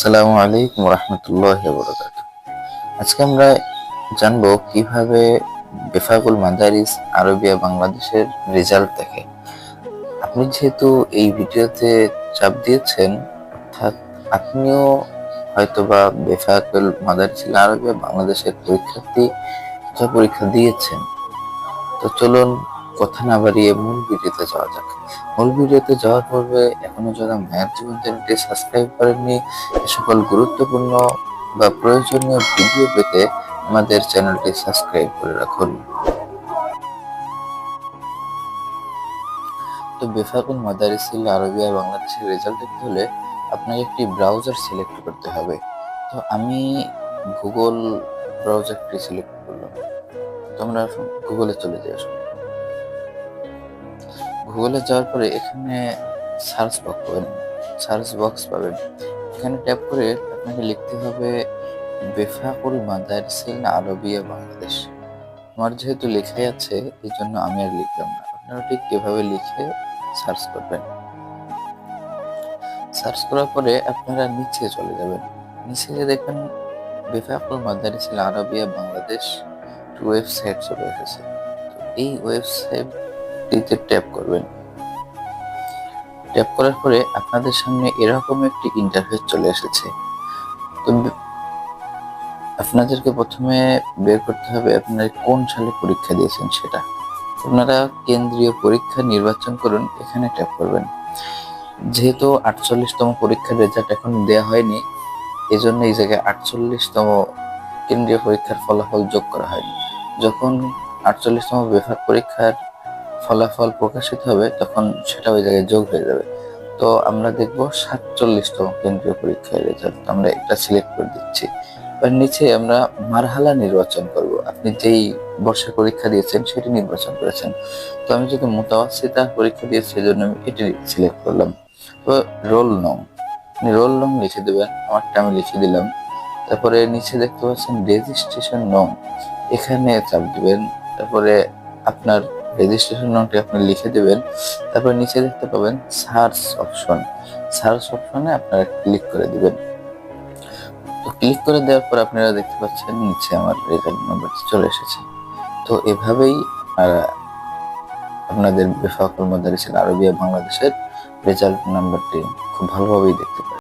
আসসালামু আলাইকুম রহমতুল্লাহি ওয়া বারাকাতুহু। আজকে আমরা জানবো কিভাবে বেফাকুল মাদারিস আরবিয়া বাংলাদেশের রেজাল্ট দেখে। আপনি যেহেতু এই ভিডিওতে চাপ দিয়েছেন, অর্থাৎ আপনিও হয়তোবা বেফাকুল মাদারিস আরবিয়া বাংলাদেশের পরীক্ষার্থী যা পরীক্ষা দিয়েছেন। তো চলুন কথা না বাড়িয়ে মূল ভিডিওতে যাওয়া যাক। মূল ভিডিওতে যাওয়ার পূর্বে এখনো যারা ম্যাথ জীবন চ্যানেলটি সাবস্ক্রাইব করেননি, এ সকল গুরুত্বপূর্ণ বা প্রয়োজনীয় ভিডিও পেতে আমাদের চ্যানেলটি সাবস্ক্রাইব করে রাখুন। তো বেফাকুল মাদারিসিল আরবিয়া বাংলাদেশের রেজাল্ট দেখতে হলে আপনাকে একটি ব্রাউজার সিলেক্ট করতে হবে। তো আমি গুগল ব্রাউজারটি সিলেক্ট করলাম। তো আমরা গুগলে চলে যাই। আসলে গুগলে যাওয়ার পরে এখানে সার্চ বক্স পাবেন। এখানে ট্যাপ করে আপনাকে লিখতে হবে বেফাকুল মাদারিসিল আরবিয়া বাংলাদেশ। আমার যেহেতু লেখাই আছে এই জন্য আমি আর লিখলাম না। আপনারা ঠিক এভাবে লিখে সার্চ করবেন। সার্চ করার পরে আপনারা নিচে চলে যাবেন। নিচে দেখবেন বেফাকুল মাদারিসিল আরবিয়া বাংলাদেশ ওয়েবসাইট চলে এসেছে। তো এই ওয়েবসাইটটিতে ট্যাপ করবেন। ট্যাপ করার পরে আপনাদের সামনে এরকম একটি ইন্টারফেস চলে এসেছে। তো আপনাদেরকে প্রথমে বের করতে হবে আপনারা কোন সালে পরীক্ষা দিয়েছেন সেটা। আপনারা কেন্দ্রীয় পরীক্ষা নির্বাচন করুন, এখানে ট্যাপ করবেন। যেহেতু 48তম পরীক্ষার রেজাল্ট এখন দেওয়া হয়নি, এই জন্য এই জায়গায় 48তম কেন্দ্রীয় পরীক্ষার ফলাফল যোগ করা হয়নি। যখন 48তম বিভাগ পরীক্ষার ফলাফল প্রকাশিত হবে তখন সেটা ওই জায়গায় যোগ হয়ে যাবে। তো আমরা দেখব 47তম কেন্দ্রীয় পরীক্ষার রেজাল্ট। আমরা এটা সিলেক্ট করে দিচ্ছি। এবার নিচে আমরা মারহালা নির্বাচন করব। আপনি যেই বর্ষে পরীক্ষা দিয়েছেন সেটি নির্বাচন করেছেন। তো আমি যদি মুতাওয়াসিতা পরীক্ষা দিয়েছি সেজন্য আমি এটি সিলেক্ট করলাম। তো রোল নং লিখে দেবেন। আমারটা আমি লিখে দিলাম। তারপরে নিচে দেখতে পাচ্ছেন রেজিস্ট্রেশন নং, এখানে চাপ দিবেন। তারপরে আপনার রেজিস্ট্রেশন নংটি আপনি লিখে দেবেন। তারপর নিচে দেখতে পাবেন সার্চ অপশনে আপনারা ক্লিক করে দিবেন। তো ক্লিক করে দেওয়ার পর আপনারা দেখতে পাচ্ছেন নিচে আমার রেজাল্ট নাম্বারটি চলে এসেছে। তো এভাবেই আপনাদের বেফাকুল মাদারিসিল আরবিয়া বাংলাদেশের রেজাল্ট নাম্বারটি খুব ভালোভাবেই দেখতে পাবেন।